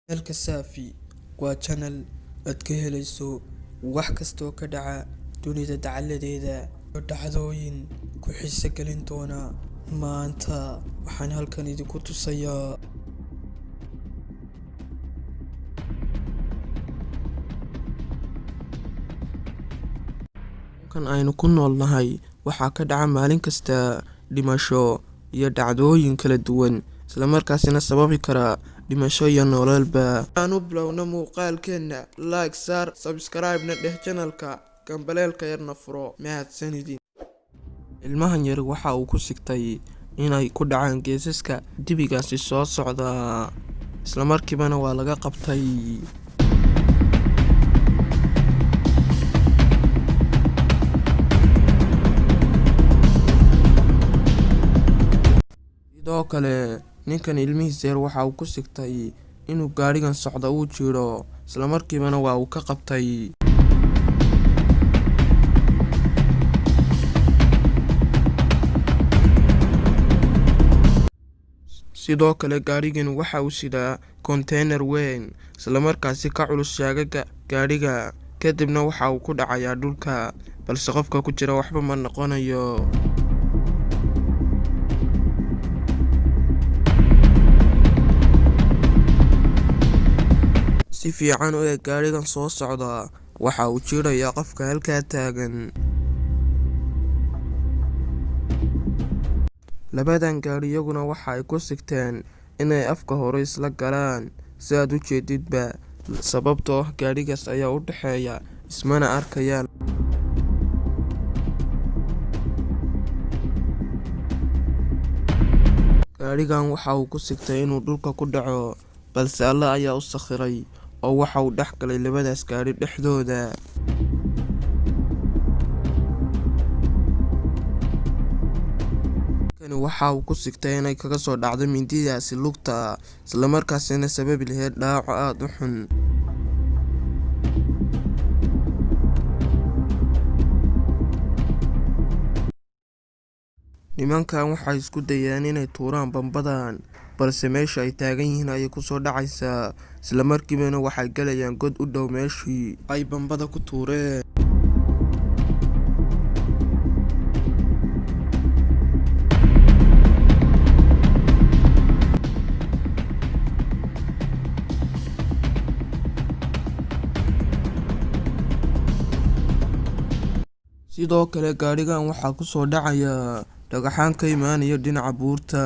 Channelka Saafi waa channel aad ka helayso wax kasta oo ka dhaca dunida dacaladeeda iyo dhacdooyin ku xiiso gelin doona. Maanta waxaan halkan idinku tusayaa kan aynu ku noolnahay waxaa ka dhaca maalin kasta dhimasho iyo dhacdooyin kala duwan, isla markaasina sababi kara dhimasho iyo nololba. Aan u bilowno muuqaalkeena, like saar, subscribe na dheh channelka, gambaleelka yarna furo. Mahadsanidin. Ilmahan yar waxa uu ku sigtay inay ku dhacaan geesaska dibigaasi soo socda, isla markiibana waa laga qabtay. sidoo kale ninkan ilmihiisa yar waxa uu ku sigtay inuu gaarigan socda uu jiro, isla markiibana waa uu ka qabtay. sidoo kale gaarigan waxa uu sidaa container weyn, isla markaasi ka culus shaagaga gaariga, kadibna waxa uu ku dhacayaa dhulka, balse qofka ku jira waxba ma noqonayo. si fiican u eeg gaarigan soo socda, waxa uu jiirayaa qofka halkaa taagan. labadan gaari iyaguna waxa ay ku sigteen inay afka hore isla galaan, si aad u jeedidba, sababtoo ah gaarigaas ayaa u dhexeeya, ismana arkayaan. gaarigan waxa uu ku sigtay inuu dhulka ku dhaco, balse Allah ayaa u sakhiray oo waxa uu dhex galay labadaas gaari dhexdooda. kani waxa uu ku sigtay inay kaga soo dhacdo mindidaasi lugta, isla markaasina sababi lahayd dhaawac aad u xun. nimankan waxay isku dayeen inay tuuraan bambadan, balse meesha ay taagan yihiin ayay ku soo dhacaysaa, isla markiibana waxay galayaan god u dhow meeshii ay bambada ku tuureen. sidoo kale gaarigan waxaa ku soo dhacaya dhagaxaan ka imaanaya dhinaca buurta.